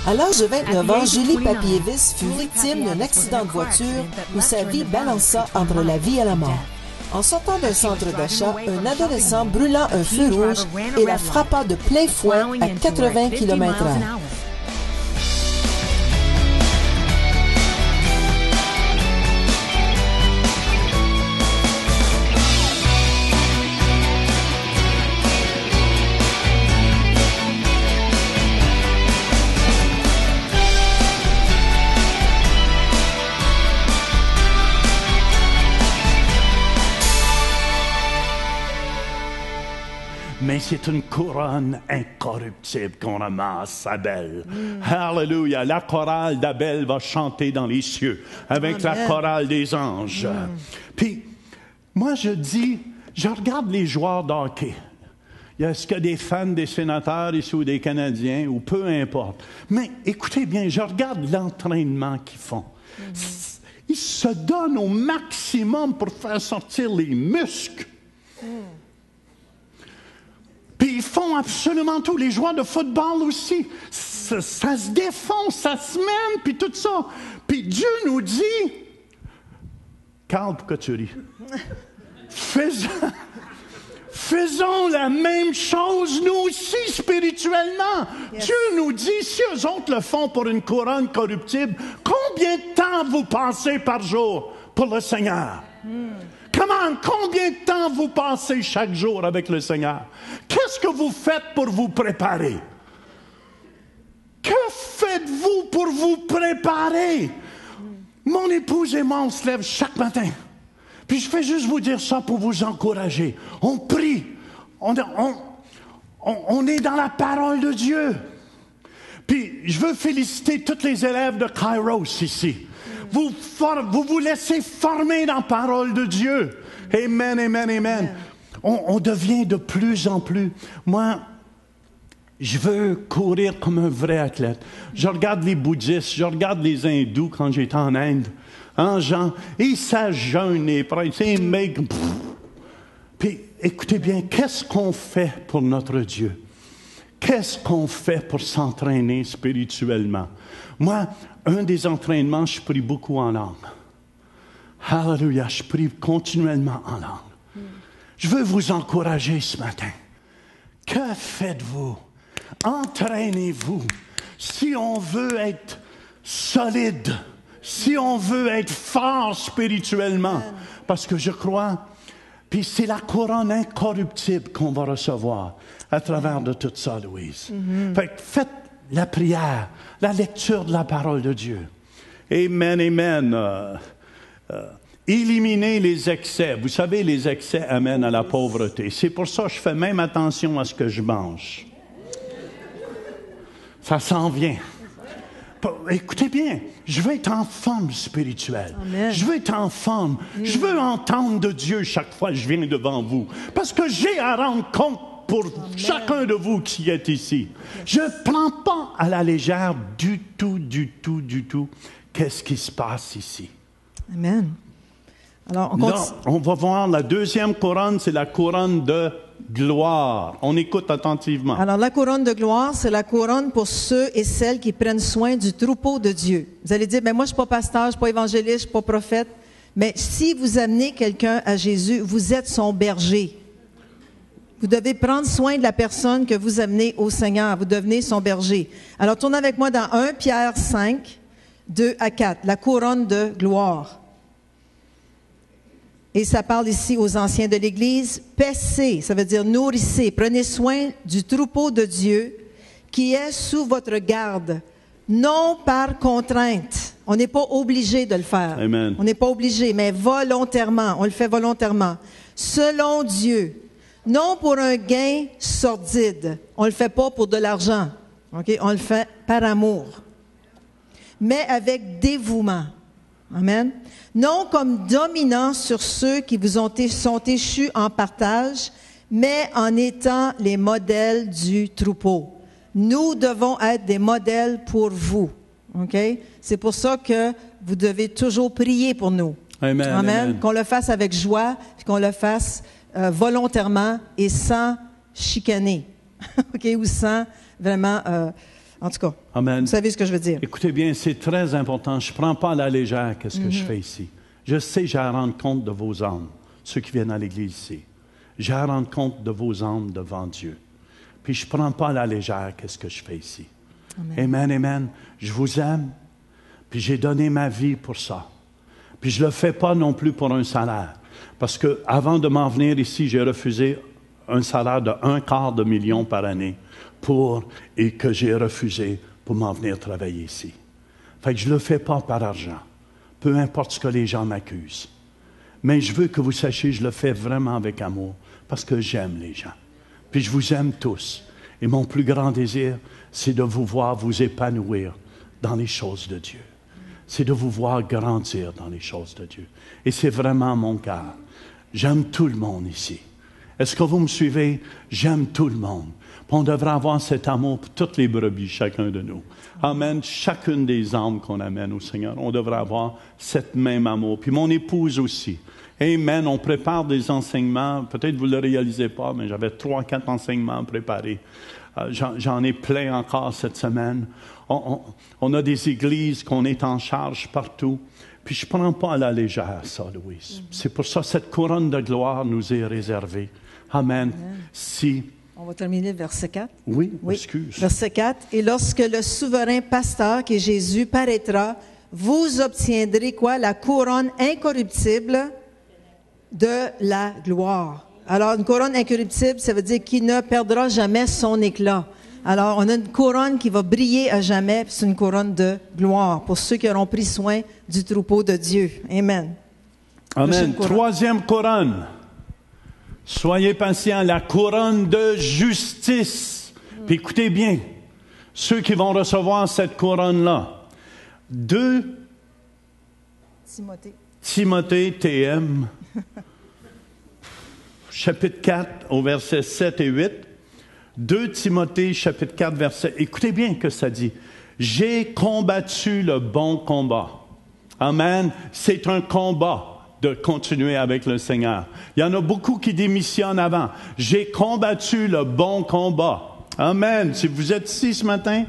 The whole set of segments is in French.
À l'âge de 29 ans, Julie Papievis fut victime d'un accident de voiture où sa vie balança entre la vie et la mort. En sortant d'un centre d'achat, un adolescent brûlant un feu rouge et la frappa de plein fouet à 80 km/h. Mais c'est une couronne incorruptible qu'on ramasse, Abel. Alléluia. La chorale d'Abel va chanter dans les cieux avec la chorale des anges. Puis, moi, je regarde les joueurs de hockey. Est-ce qu'il y a des fans des sénateurs ici ou des Canadiens, ou peu importe. Mais écoutez bien, je regarde l'entraînement qu'ils font. Ils se donnent au maximum pour faire sortir les muscles. Puis ils font absolument tout. Les joueurs de football aussi. Ça se défonce, ça se mène, puis tout ça. Puis Dieu nous dit, Carl, pourquoi tu ris? Faisons la même chose, nous aussi, spirituellement. Yes. Dieu nous dit, si eux autres le font pour une couronne corruptible, combien de temps vous passez par jour pour le Seigneur? Combien de temps vous passez chaque jour avec le Seigneur? Qu'est-ce que vous faites pour vous préparer? Que faites-vous pour vous préparer? Mon épouse et moi, on se lève chaque matin. Puis je fais juste vous dire ça pour vous encourager. On prie. On est dans la parole de Dieu. Puis je veux féliciter tous les élèves de Kairos ici. Vous vous laissez former dans la parole de Dieu. Amen, amen, amen. On devient de plus en plus. Moi, je veux courir comme un vrai athlète. Je regarde les bouddhistes, je regarde les hindous quand j'étais en Inde. Ils savent jeûner, ils make. Puis, écoutez bien, qu'est-ce qu'on fait pour notre Dieu? Qu'est-ce qu'on fait pour s'entraîner spirituellement? Moi, un des entraînements, je prie beaucoup en langue. Alléluia, je prie continuellement en langue. Je veux vous encourager ce matin. Que faites-vous? Entraînez-vous. Si on veut être solide, si on veut être fort spirituellement, parce que je crois, puis c'est la couronne incorruptible qu'on va recevoir à travers de tout ça, Louise. Fait que faites la prière, la lecture de la parole de Dieu. Amen, amen. Éliminer les excès. Vous savez, les excès amènent à la pauvreté. C'est pour ça que je fais même attention à ce que je mange. Ça s'en vient. Écoutez bien, je veux être en forme spirituelle. Amen. Je veux être en forme. Je veux entendre de Dieu chaque fois que je viens devant vous. Parce que j'ai à rendre compte pour chacun de vous qui est ici. Je ne prends pas à la légère du tout qu'est-ce qui se passe ici. Amen. Alors, on va voir la deuxième couronne, c'est la couronne de gloire. On écoute attentivement. Alors, la couronne de gloire, c'est la couronne pour ceux et celles qui prennent soin du troupeau de Dieu. Vous allez dire, moi, je ne suis pas pasteur, je ne suis pas évangéliste, je ne suis pas prophète. Mais si vous amenez quelqu'un à Jésus, vous êtes son berger. Vous devez prendre soin de la personne que vous amenez au Seigneur. Vous devenez son berger. Alors, tournez avec moi dans 1 Pierre 5, 2 à 4, la couronne de gloire. Et ça parle ici aux anciens de l'Église. Paissez, ça veut dire nourrissez. Prenez soin du troupeau de Dieu qui est sous votre garde, non par contrainte. On n'est pas obligé de le faire. Amen. On n'est pas obligé, mais volontairement. On le fait volontairement. Selon Dieu. Non pour un gain sordide. On ne le fait pas pour de l'argent. Okay? On le fait par amour. Mais avec dévouement. Amen. Non comme dominant sur ceux qui vous sont échus en partage, mais en étant les modèles du troupeau. Nous devons être des modèles pour vous. Okay? C'est pour ça que vous devez toujours prier pour nous. Amen. Amen. Amen. Qu'on le fasse avec joie, qu'on le fasse volontairement et sans chicaner. Okay? Ou sans vraiment En tout cas, Amen. vous savez ce que je veux dire. Écoutez bien, c'est très important. Je ne prends pas à la légère qu'est-ce que je fais ici. Je sais, j'ai à rendre compte de vos âmes, ceux qui viennent à l'Église ici. J'ai à rendre compte de vos âmes devant Dieu. Puis je ne prends pas à la légère qu'est-ce que je fais ici. Amen. Amen, amen. Je vous aime, puis j'ai donné ma vie pour ça. Puis je ne le fais pas non plus pour un salaire. Parce que avant de m'en venir ici, j'ai refusé un salaire de 250 000 par année et que j'ai refusé pour m'en venir travailler ici. Fait que je ne le fais pas par argent. Peu importe ce que les gens m'accusent. Mais je veux que vous sachiez, je le fais vraiment avec amour, parce que j'aime les gens. Puis je vous aime tous. Et mon plus grand désir, c'est de vous voir vous épanouir dans les choses de Dieu. C'est de vous voir grandir dans les choses de Dieu. Et c'est vraiment mon cœur. J'aime tout le monde ici. Est-ce que vous me suivez? J'aime tout le monde. On devrait avoir cet amour pour toutes les brebis, chacun de nous. Amen. Chacune des âmes qu'on amène au Seigneur, on devrait avoir cet même amour. Puis mon épouse aussi. Amen. On prépare des enseignements. Peut-être vous ne le réalisez pas, mais j'avais 3-4 enseignements préparés. J'en ai plein encore cette semaine. On a des églises qu'on est en charge partout. Puis je ne prends pas à la légère ça, Louise. C'est pour ça que cette couronne de gloire nous est réservée. Amen. On va terminer le verset 4. Oui, excuse. Verset 4. « Et lorsque le souverain pasteur, qui est Jésus, paraîtra, vous obtiendrez quoi? La couronne incorruptible de la gloire. » Alors, une couronne incorruptible, ça veut dire qu'il ne perdra jamais son éclat. Alors, on a une couronne qui va briller à jamais, puis c'est une couronne de gloire pour ceux qui auront pris soin du troupeau de Dieu. Amen. Amen. Troisième couronne. Soyez patients, la couronne de justice. Puis écoutez bien, ceux qui vont recevoir cette couronne-là. 2 Timothée, TM, chapitre 4, au verset 7 et 8. 2 Timothée, chapitre 4, verset... Écoutez bien que ça dit. « J'ai combattu le bon combat. » Amen. C'est un combat de continuer avec le Seigneur. Il y en a beaucoup qui démissionnent avant. « J'ai combattu le bon combat. » Amen. Si vous êtes ici ce matin,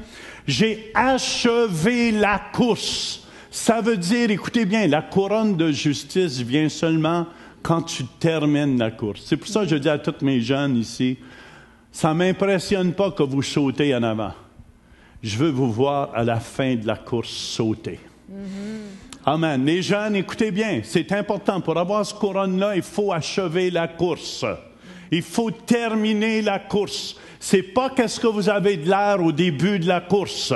j'ai achevé la course. Ça veut dire, écoutez bien, la couronne de justice vient seulement quand tu termines la course. C'est pour ça que je dis à tous mes jeunes ici, ça ne m'impressionne pas que vous sautez en avant. Je veux vous voir à la fin de la course sauter. Amen. Les jeunes, écoutez bien, c'est important. Pour avoir ce couronne-là, il faut achever la course. Il faut terminer la course. C'est pas qu'est-ce que vous avez de l'air au début de la course.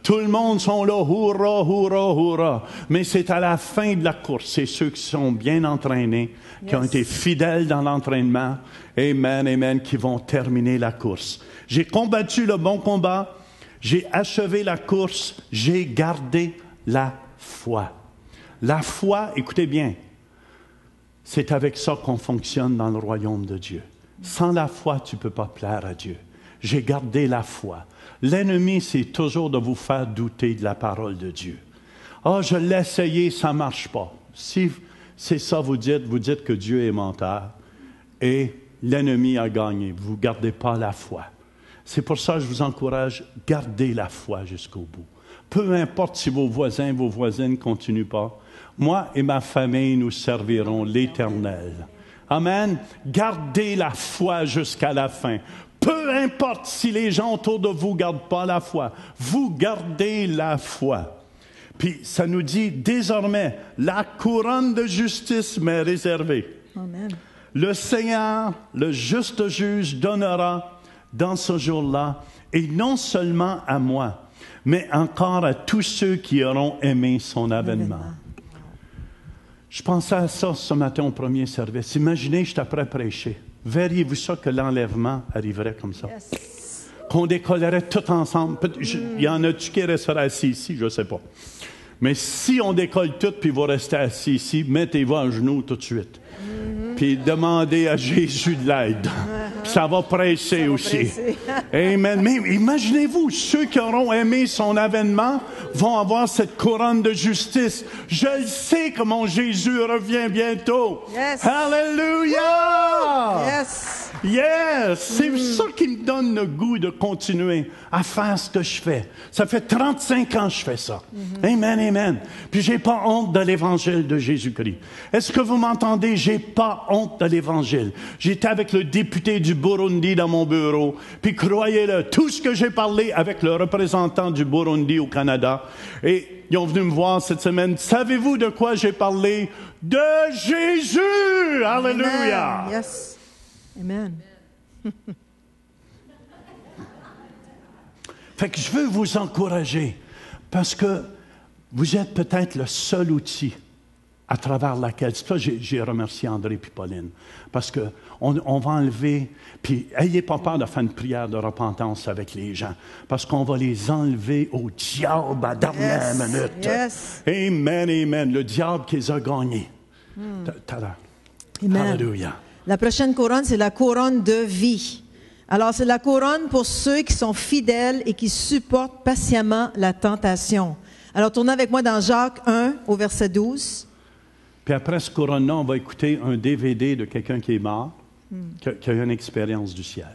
Tout le monde sont là, hurrah, hurrah, hurrah. Mais c'est à la fin de la course. C'est ceux qui sont bien entraînés, qui ont été fidèles dans l'entraînement. Amen, amen, qui vont terminer la course. J'ai combattu le bon combat. J'ai achevé la course. J'ai gardé la foi. La foi, écoutez bien, c'est avec ça qu'on fonctionne dans le royaume de Dieu. Sans la foi, tu ne peux pas plaire à Dieu. J'ai gardé la foi. L'ennemi, c'est toujours de vous faire douter de la parole de Dieu. « Ah, je l'ai essayé, ça ne marche pas. » Si c'est ça vous dites que Dieu est menteur et l'ennemi a gagné. Vous ne gardez pas la foi. C'est pour ça que je vous encourage, gardez la foi jusqu'au bout. Peu importe si vos voisins, vos voisines ne continuent pas. Moi et ma famille, nous servirons l'Éternel. Amen. Gardez la foi jusqu'à la fin. Peu importe si les gens autour de vous ne gardent pas la foi. Vous gardez la foi. Puis ça nous dit désormais, la couronne de justice m'est réservée. Amen. Le Seigneur, le juste juge, donnera dans ce jour-là, et non seulement à moi, mais encore à tous ceux qui auront aimé son avènement. Je pensais à ça ce matin au premier service. Imaginez, je suis après prêcher. Verriez-vous ça que l'enlèvement arriverait comme ça? Yes. Qu'on décollerait tout ensemble. Il y en a-tu qui resteraient assis ici? Je ne sais pas. Mais si on décolle tout puis vous restez assis ici, mettez-vous à genoux tout de suite. Puis demandez à Jésus de l'aide. Ça va presser aussi. Amen. Mais imaginez-vous, ceux qui auront aimé son avènement vont avoir cette couronne de justice. Je le sais que mon Jésus revient bientôt. Yes. Hallelujah! Yes. Yes! C'est ça qui me donne le goût de continuer à faire ce que je fais. Ça fait 35 ans que je fais ça. Amen, amen. Puis j'ai pas honte de l'évangile de Jésus-Christ. Est-ce que vous m'entendez? J'ai pas honte de l'évangile. J'étais avec le député du Burundi dans mon bureau. Puis croyez-le, tout ce que j'ai parlé avec le représentant du Burundi au Canada, et ils ont venu me voir cette semaine. Savez-vous de quoi j'ai parlé? De Jésus! Alléluia! Amen. Yes. Amen. Fait que je veux vous encourager parce que vous êtes peut-être le seul outil à travers laquelle... C'est pour ça que j'ai remercié André et Pauline. Parce qu'on va enlever... Puis, ayez pas peur de faire une prière de repentance avec les gens. Parce qu'on va les enlever au diable à dernière minute. Yes. Amen, amen. Le diable qui les a gagnés. Amen. Alléluia. La prochaine couronne, c'est la couronne de vie. Alors, c'est la couronne pour ceux qui sont fidèles et qui supportent patiemment la tentation. Alors, tournez avec moi dans Jacques 1, au verset 12. Puis après ce couronne-là, on va écouter un DVD de quelqu'un qui est mort, qui a eu une expérience du ciel.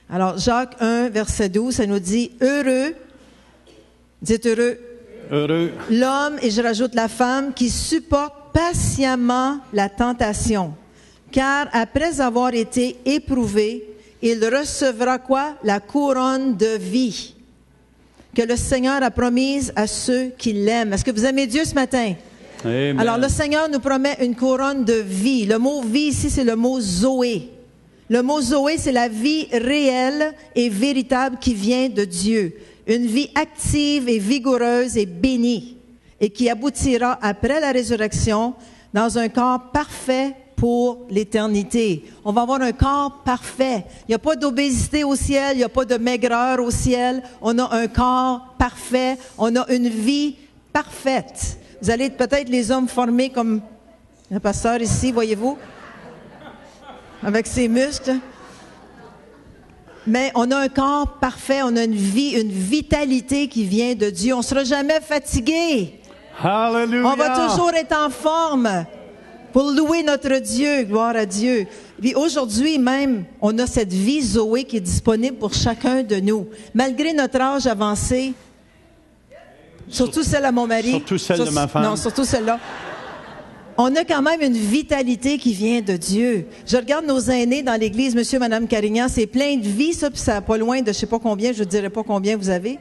Alors, Jacques 1, verset 12, ça nous dit « Heureux, dites heureux, Heureux. L'homme, et je rajoute la femme, qui supporte patiemment la tentation. Car après avoir été éprouvé, il recevra quoi? La couronne de vie que le Seigneur a promise à ceux qui l'aiment. Est-ce que vous aimez Dieu ce matin? Amen. Alors, le Seigneur nous promet une couronne de vie. Le mot vie ici, c'est le mot Zoé. Le mot Zoé, c'est la vie réelle et véritable qui vient de Dieu. Une vie active et vigoureuse et bénie, et qui aboutira après la résurrection dans un corps parfait pour l'éternité. On va avoir un corps parfait. Il n'y a pas d'obésité au ciel, il n'y a pas de maigreur au ciel. On a un corps parfait, on a une vie parfaite. Vous allez être peut-être les hommes formés comme le pasteur ici, voyez-vous, avec ses muscles. Mais on a un corps parfait, on a une vie, une vitalité qui vient de Dieu. On ne sera jamais fatigué. Alléluia. On va toujours être en forme pour louer notre Dieu, gloire à Dieu. Puis aujourd'hui même, on a cette vie Zoé qui est disponible pour chacun de nous. Malgré notre âge avancé, surtout celle à mon mari. Surtout celle de ma femme. Non, surtout celle-là. On a quand même une vitalité qui vient de Dieu. Je regarde nos aînés dans l'église, monsieur et madame Carignan, c'est plein de vie, ça, puis ça n'a pas loin de je sais pas combien, je ne dirai pas combien vous avez.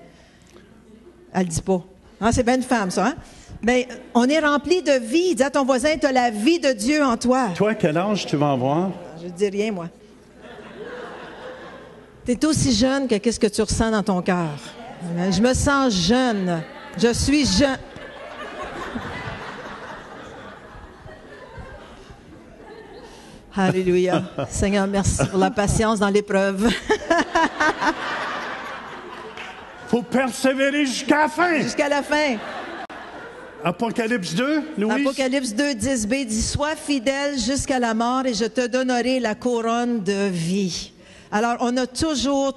Elle ne dit pas. Hein, c'est bien une femme, ça, hein? Mais on est rempli de vie. Dis à ton voisin, tu as la vie de Dieu en toi. Toi, quel âge tu vas avoir? Je ne dis rien, moi. Tu es aussi jeune que qu'est-ce que tu ressens dans ton cœur. Je me sens jeune. Je suis jeune. Alléluia. Seigneur, merci pour la patience dans l'épreuve. Faut persévérer jusqu'à la fin. Jusqu'à la fin. Apocalypse 2, Louise. Apocalypse 2, 10b dit « Sois fidèle jusqu'à la mort et je te donnerai la couronne de vie. » Alors, on a toujours...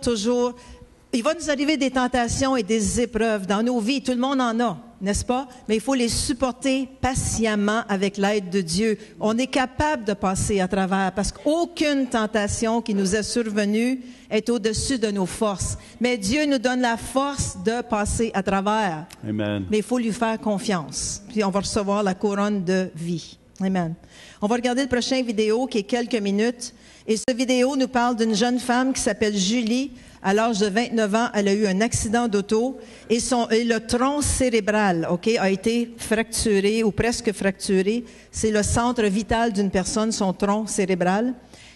Il va nous arriver des tentations et des épreuves dans nos vies. Tout le monde en a, n'est-ce pas? Mais il faut les supporter patiemment avec l'aide de Dieu. On est capable de passer à travers parce qu'aucune tentation qui nous est survenue est au-dessus de nos forces. Mais Dieu nous donne la force de passer à travers. Amen. Mais il faut lui faire confiance. Puis on va recevoir la couronne de vie. Amen. On va regarder le prochain vidéo qui est quelques minutes. Et cette vidéo nous parle d'une jeune femme qui s'appelle Julie. À l'âge de 29 ans, elle a eu un accident d'auto et le tronc cérébral, a été fracturé ou presque fracturé. C'est le centre vital d'une personne, son tronc cérébral.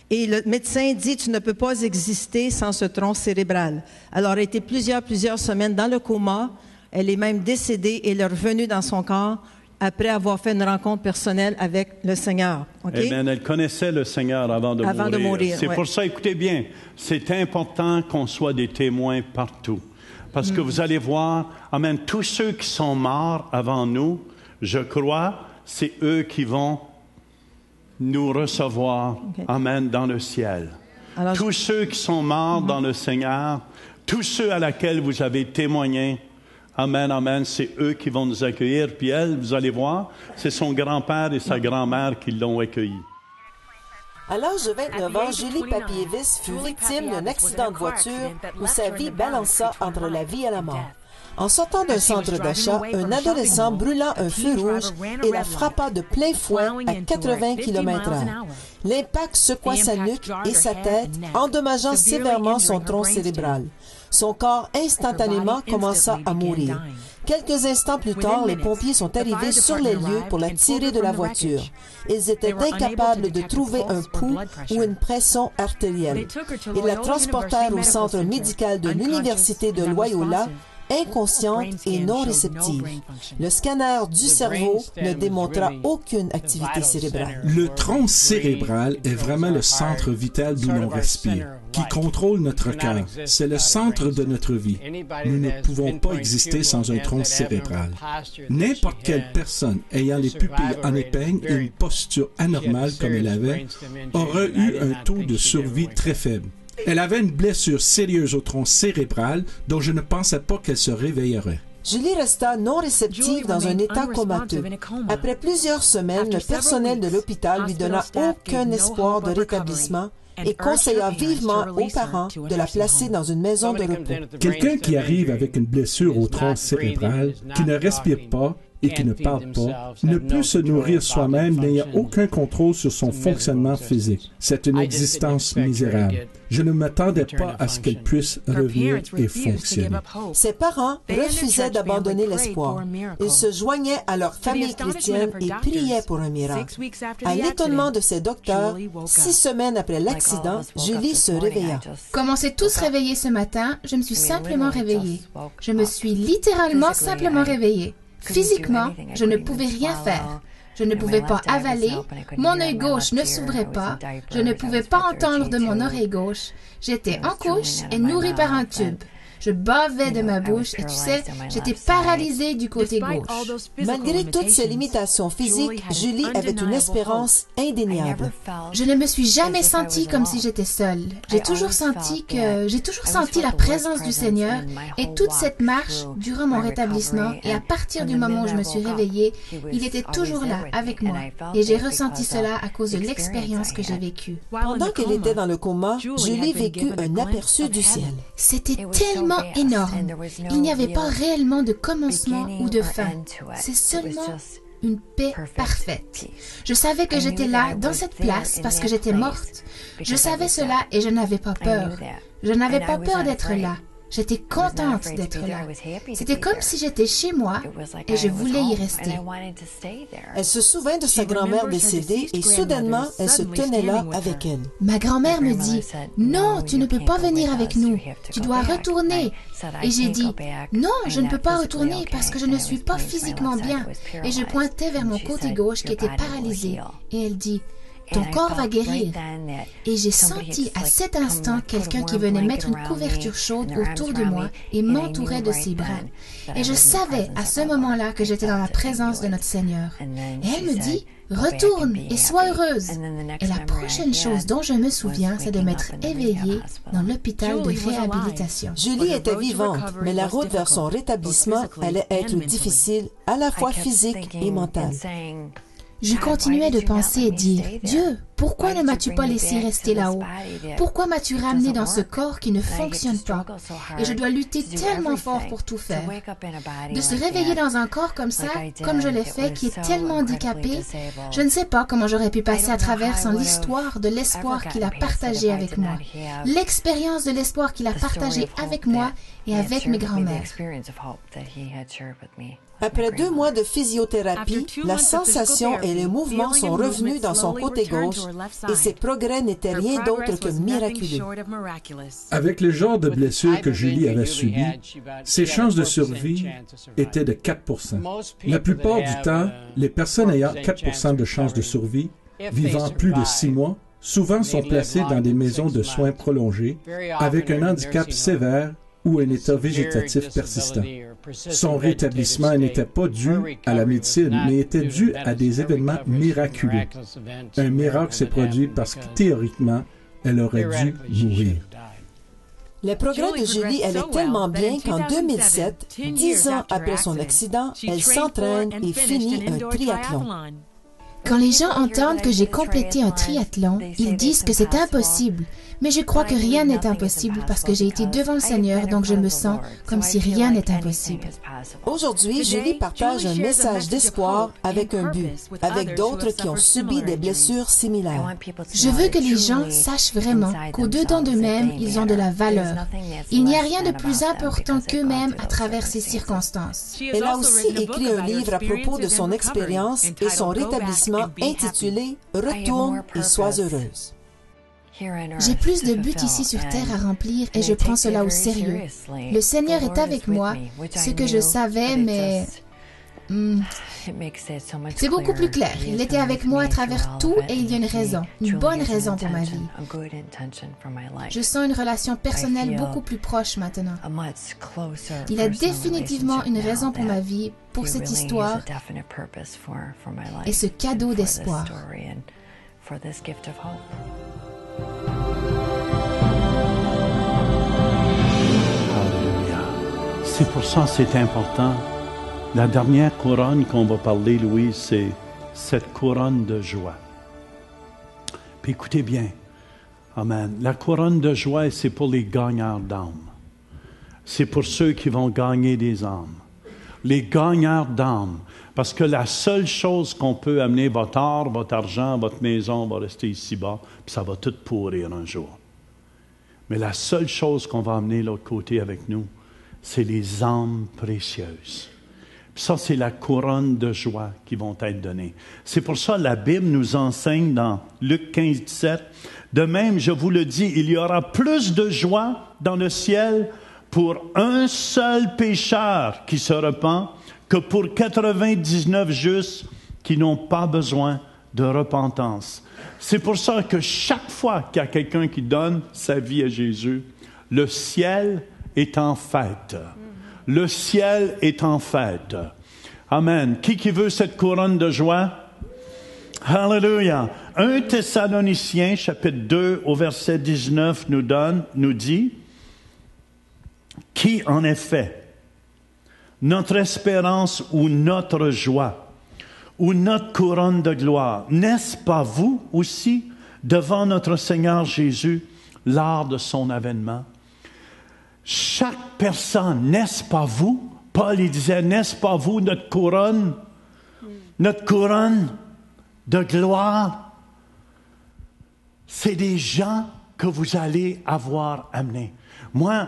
Et le médecin dit, tu ne peux pas exister sans ce tronc cérébral. Alors, elle a été plusieurs semaines dans le coma. Elle est même décédée et elle est revenue dans son corps après avoir fait une rencontre personnelle avec le Seigneur. Okay? Amen. Elle connaissait le Seigneur avant de mourir. C'est pour ça, écoutez bien, c'est important qu'on soit des témoins partout. Parce que vous allez voir, amen, tous ceux qui sont morts avant nous, je crois, c'est eux qui vont nous recevoir, amen, dans le ciel. Alors, tous ceux qui sont morts dans le Seigneur, tous ceux à laquelle vous avez témoigné, amen, amen, c'est eux qui vont nous accueillir. Puis elle, vous allez voir, c'est son grand-père et sa grand-mère qui l'ont accueilli. À l'âge de 29 ans, Julie Papievis fut victime d'un accident de voiture où sa vie balança entre la vie et la mort. En sortant d'un centre d'achat, un adolescent brûla un feu rouge et la frappa de plein fouet à 80 km/h. L'impact secoua sa nuque et sa tête, endommageant sévèrement son tronc cérébral. Son corps instantanément commença à mourir. Quelques instants plus tard, les pompiers sont arrivés sur les lieux pour la tirer de la voiture. Ils étaient incapables de trouver un pouls ou une pression artérielle. Ils la transportèrent au centre médical de l'Université de Loyola, inconsciente et non réceptive. Le scanner du cerveau ne démontra aucune activité cérébrale. Le tronc cérébral est vraiment le centre vital d'où l'on respire, qui contrôle notre cœur. C'est le centre de notre vie. Nous ne pouvons pas exister sans un tronc cérébral. N'importe quelle personne ayant les pupilles en épingle et une posture anormale comme elle avait, aura eu un taux de survie très faible. Elle avait une blessure sérieuse au tronc cérébral dont je ne pensais pas qu'elle se réveillerait. Julie resta non réceptive dans un état comateux. Après plusieurs semaines, le personnel de l'hôpital lui donna aucun espoir de rétablissement et conseilla vivement aux parents de la placer dans une maison de repos. Quelqu'un qui arrive avec une blessure au tronc cérébral, qui ne respire pas et qui ne parle pas, ne peut se nourrir soi-même n'ayant aucun contrôle sur son fonctionnement physique. C'est une existence misérable. Je ne m'attendais pas à ce qu'elle puisse revenir et fonctionner. Ses parents refusaient d'abandonner l'espoir. Ils se joignaient à leur famille chrétienne et priaient pour un miracle. À l'étonnement de ses docteurs, 6 semaines après l'accident, Julie se réveilla. Comme on s'est tous réveillés ce matin, je me suis simplement réveillée. Je me suis littéralement simplement réveillée. Physiquement, je ne pouvais rien faire. Je ne pouvais pas avaler, mon œil gauche ne s'ouvrait pas, je ne pouvais pas entendre de mon oreille gauche. J'étais en couche et nourrie par un tube. Je bavais de ma bouche et tu sais, j'étais paralysée du côté gauche. Malgré toutes ces limitations physiques, Julie avait une espérance indéniable. Je ne me suis jamais sentie comme si j'étais seule. J'ai toujours senti la présence du Seigneur et toute cette marche durant mon rétablissement et à partir du moment où je me suis réveillée, il était toujours là avec moi et j'ai ressenti cela à cause de l'expérience que j'ai vécue. Pendant qu'elle était dans le coma, Julie vécut un aperçu du ciel. C'était tellement énorme. Il n'y avait pas réellement de commencement ou de fin. C'est seulement une paix parfaite. Je savais que j'étais là, dans cette place, parce que j'étais morte. Je savais cela et je n'avais pas peur. Je n'avais pas peur d'être là. J'étais contente d'être là. C'était comme si j'étais chez moi et je voulais y rester. Elle se souvint de sa grand-mère décédée et soudainement, elle se tenait là avec elle. Ma grand-mère me dit, « Non, tu ne peux pas venir avec nous. Tu dois retourner. » Et j'ai dit, « Non, je ne peux pas retourner parce que je ne suis pas physiquement bien. » Et je pointais vers mon côté gauche qui était paralysé. Et elle dit, ton corps va guérir. Et j'ai senti à cet instant quelqu'un qui venait mettre une couverture chaude autour de moi et m'entourait de ses bras. Et je savais à ce moment-là que j'étais dans la présence de notre Seigneur. Et elle me dit, retourne et sois heureuse. Et la prochaine chose dont je me souviens, c'est de m'être éveillée dans l'hôpital de réhabilitation. Julie était vivante, mais la route vers son rétablissement allait être difficile, à la fois physique et mentale. Je continuais de penser et dire, « Dieu, pourquoi ne m'as-tu pas laissé rester là-haut? Pourquoi m'as-tu ramené dans ce corps qui ne fonctionne pas? Et je dois lutter tellement fort pour tout faire. » De se réveiller dans un corps comme ça, comme je l'ai fait, qui est tellement handicapé, je ne sais pas comment j'aurais pu passer à travers sans l'histoire de l'espoir qu'il a partagé avec moi. L'expérience de l'espoir qu'il a partagé avec moi et avec mes grands-mères. Après 2 mois de physiothérapie, la sensation et les mouvements sont revenus dans son côté gauche et ses progrès n'étaient rien d'autre que miraculeux. Avec le genre de blessure que Julie avait subi, ses chances de survie étaient de 4%. La plupart du temps, les personnes ayant 4% de chances de survie, vivant plus de 6 mois, souvent sont placées dans des maisons de soins prolongés avec un handicap sévère ou un état végétatif persistant. Son rétablissement n'était pas dû à la médecine, mais était dû à des événements miraculeux. Un miracle s'est produit parce que, théoriquement, elle aurait dû mourir. Le progrès de Julie allait tellement bien qu'en 2007, 10 ans après son accident, elle s'entraîne et finit un triathlon. Quand les gens entendent que j'ai complété un triathlon, ils disent que c'est impossible. Mais je crois que rien n'est impossible parce que j'ai été devant le Seigneur, donc je me sens comme si rien n'est impossible. Aujourd'hui, Julie partage un message d'espoir avec un but, avec d'autres qui ont subi des blessures similaires. Je veux que les gens sachent vraiment qu'au-dedans d'eux-mêmes, ils ont de la valeur. Il n'y a rien de plus important qu'eux-mêmes à travers ces circonstances. Elle a aussi écrit un livre à propos de son expérience et son rétablissement intitulé « Retourne et sois heureuse ». J'ai plus de buts ici sur terre à remplir et je prends cela au sérieux. Le Seigneur est avec moi, ce que je savais, mais c'est beaucoup plus clair. Il était avec moi à travers tout et il y a une bonne raison pour ma vie. Je sens une relation personnelle beaucoup plus proche maintenant. Il a définitivement une raison pour ma vie, pour cette histoire et ce cadeau d'espoir. C'est pour ça que c'est important. La dernière couronne qu'on va parler, Louise, c'est cette couronne de joie. Puis écoutez bien. Amen. La couronne de joie, c'est pour les gagnants d'âme. C'est pour ceux qui vont gagner des âmes. Les gagnants d'âme. Parce que la seule chose qu'on peut amener, votre or, votre argent, votre maison va rester ici-bas, puis ça va tout pourrir un jour. Mais la seule chose qu'on va amener de l'autre côté avec nous, c'est les âmes précieuses. Puis ça, c'est la couronne de joie qui vont être données. C'est pour ça que la Bible nous enseigne dans Luc 15, 17, « De même, je vous le dis, il y aura plus de joie dans le ciel pour un seul pécheur qui se repent que pour 99 justes qui n'ont pas besoin de repentance. » C'est pour ça que chaque fois qu'il y a quelqu'un qui donne sa vie à Jésus, le ciel est en fête. Le ciel est en fête. Amen. Qui veut cette couronne de joie? Alléluia. 1 Thessaloniciens, chapitre 2, au verset 19, nous dit, « Qui en effet, notre espérance ou notre joie, ou notre couronne de gloire, n'est-ce pas vous aussi, devant notre Seigneur Jésus, lors de son avènement? » Chaque personne, n'est-ce pas vous? Paul, il disait, n'est-ce pas vous, notre couronne de gloire? C'est des gens que vous allez avoir amenés. Moi,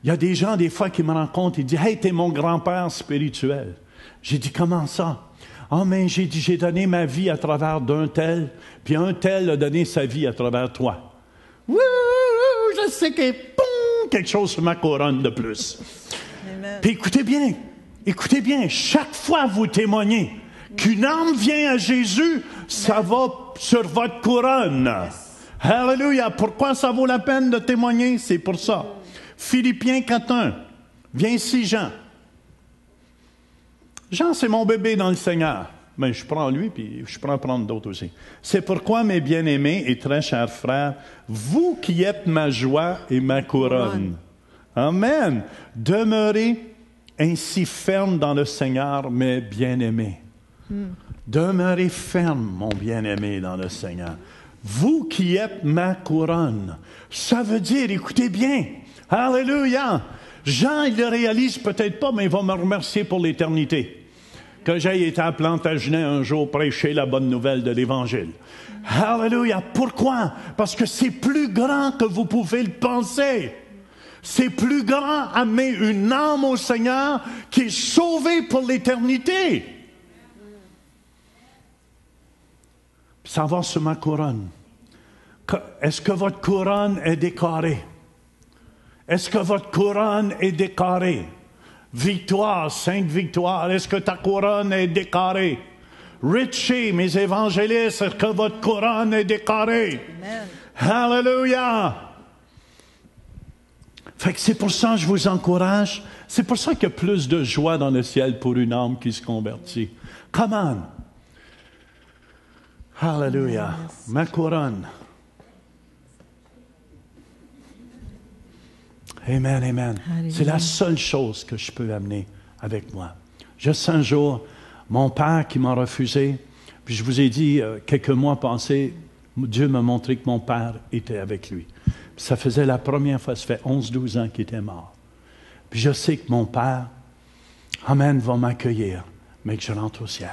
il y a des gens, des fois, qui me rencontrent, ils disent, « Hey, t'es mon grand-père spirituel. » J'ai dit, « Comment ça? » « Ah, mais j'ai dit, j'ai donné ma vie à travers d'un tel, puis un tel a donné sa vie à travers toi. » Wouh! Je sais que quelque chose sur ma couronne de plus. Amen. Puis écoutez bien, chaque fois vous témoignez qu'une âme vient à Jésus, ça va sur votre couronne. Yes. Alléluia. Pourquoi ça vaut la peine de témoigner? C'est pour ça. Philippiens 4.1. Viens ici, Jean. Jean, c'est mon bébé dans le Seigneur. Mais je prends lui, puis je prends prendre d'autres aussi. C'est pourquoi, mes bien-aimés et très chers frères, vous qui êtes ma joie et ma couronne. Amen. Demeurez ainsi fermes dans le Seigneur, mes bien-aimés. Demeurez fermes, mon bien-aimé, dans le Seigneur. Vous qui êtes ma couronne. Ça veut dire, écoutez bien, alléluia. Jean, il le réalise peut-être pas, mais il va me remercier pour l'éternité. Que j'aille été à Plantagenet un jour prêcher la bonne nouvelle de l'Évangile. Alléluia. Pourquoi? Parce que c'est plus grand que vous pouvez le penser. C'est plus grand amener une âme au Seigneur qui est sauvée pour l'éternité. Ça va sur ma couronne. Est-ce que votre couronne est décorée? Est-ce que votre couronne est décorée? Victoire, Sainte Victoire, est-ce que ta couronne est décorée? Richie, mes évangélistes, est-ce que votre couronne est décorée? Amen. Alléluia! Fait que c'est pour ça que je vous encourage. C'est pour ça qu'il y a plus de joie dans le ciel pour une âme qui se convertit. Come on! Alléluia! Ma couronne. Amen, amen. Alléluia. C'est la seule chose que je peux amener avec moi. Juste un jour, mon père qui m'a refusé, Puis je vous ai dit, quelques mois passés, Dieu m'a montré que mon père était avec lui. Puis ça faisait la première fois, ça fait 11-12 ans qu'il était mort. Puis je sais que mon père, amen, va m'accueillir, mais que je rentre au ciel.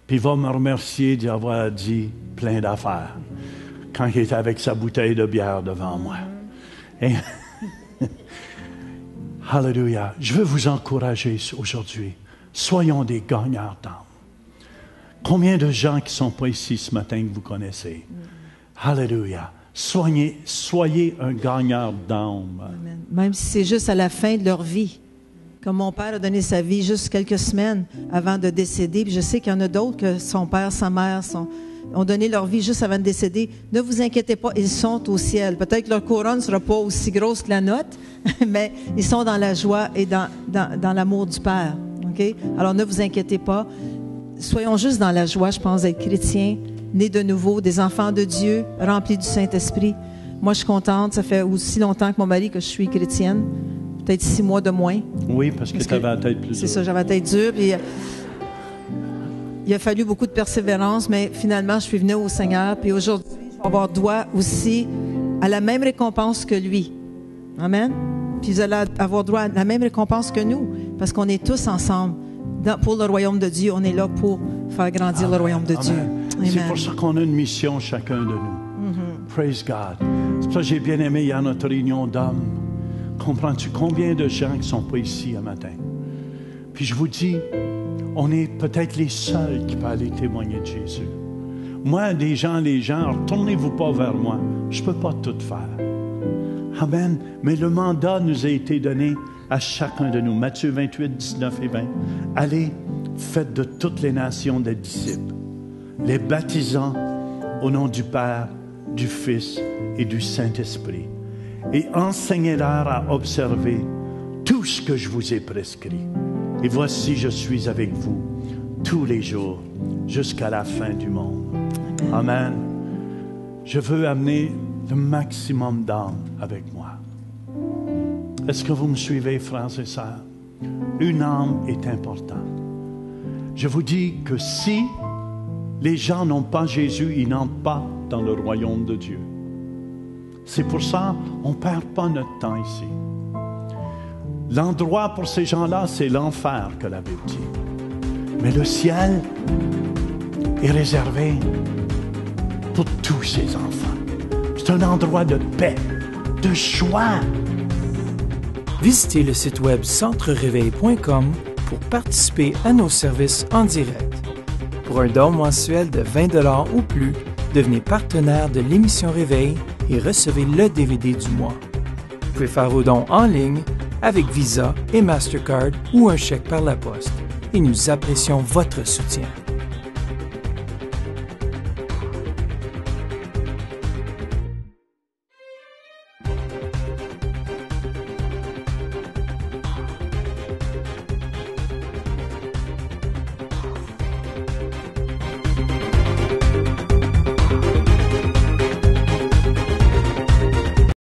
Puis il va me remercier d'y avoir dit plein d'affaires quand il était avec sa bouteille de bière devant moi. Et Alléluia. Je veux vous encourager aujourd'hui. Soyons des gagneurs d'âme. Combien de gens qui ne sont pas ici ce matin que vous connaissez? Alléluia. Soyez un gagneur d'âme. Amen. Même si c'est juste à la fin de leur vie. Comme mon père a donné sa vie juste quelques semaines avant de décéder. Puis je sais qu'il y en a d'autres que son père, sa mère ont donné leur vie juste avant de décéder. Ne vous inquiétez pas, ils sont au ciel. Peut-être que leur couronne ne sera pas aussi grosse que la nôtre, mais ils sont dans la joie et dans l'amour du Père. Okay? Alors ne vous inquiétez pas. Soyons juste dans la joie, je pense, d'être chrétiens, nés de nouveau, des enfants de Dieu, remplis du Saint-Esprit. Moi, je suis contente. Ça fait aussi longtemps que mon mari que je suis chrétienne. Peut-être 6 mois de moins. Oui, parce que tu avais la tête plus dure. C'est ça, j'avais la tête dure. Puis, il a fallu beaucoup de persévérance, mais finalement, je suis venue au Seigneur. Puis aujourd'hui, je vais avoir droit aussi à la même récompense que lui. Amen. Puis vous allez avoir droit à la même récompense que nous, parce qu'on est tous ensemble. Pour le royaume de Dieu, on est là pour faire grandir le royaume de Dieu. Amen. C'est pour ça qu'on a une mission, chacun de nous. Praise God. C'est pour ça que j'ai bien aimé, il y a notre réunion d'hommes. Comprends-tu combien de gens qui ne sont pas ici un matin? Puis je vous dis, on est peut-être les seuls qui peuvent aller témoigner de Jésus. Moi, les gens, retournez-vous pas vers moi. Je ne peux pas tout faire. Amen. Mais le mandat nous a été donné à chacun de nous. Matthieu 28, 19 et 20. Allez, faites de toutes les nations des disciples, les baptisant au nom du Père, du Fils et du Saint-Esprit. Et enseignez-leur à observer tout ce que je vous ai prescrit. Et voici, je suis avec vous tous les jours jusqu'à la fin du monde. Amen. Je veux amener le maximum d'âmes avec moi. Est-ce que vous me suivez, frères et sœurs? Une âme est importante. Je vous dis que si les gens n'ont pas Jésus, ils n'entrent pas dans le royaume de Dieu. C'est pour ça qu'on ne perd pas notre temps ici. L'endroit pour ces gens-là, c'est l'enfer que la Bible dit. Mais le ciel est réservé pour tous ses enfants. C'est un endroit de paix, de joie. Visitez le site web centreréveil.com pour participer à nos services en direct. Pour un don mensuel de 20 $ ou plus, devenez partenaire de l'émission Réveil et recevez le DVD du mois. Vous pouvez faire vos dons en ligne avec Visa et Mastercard ou un chèque par la poste. Et nous apprécions votre soutien.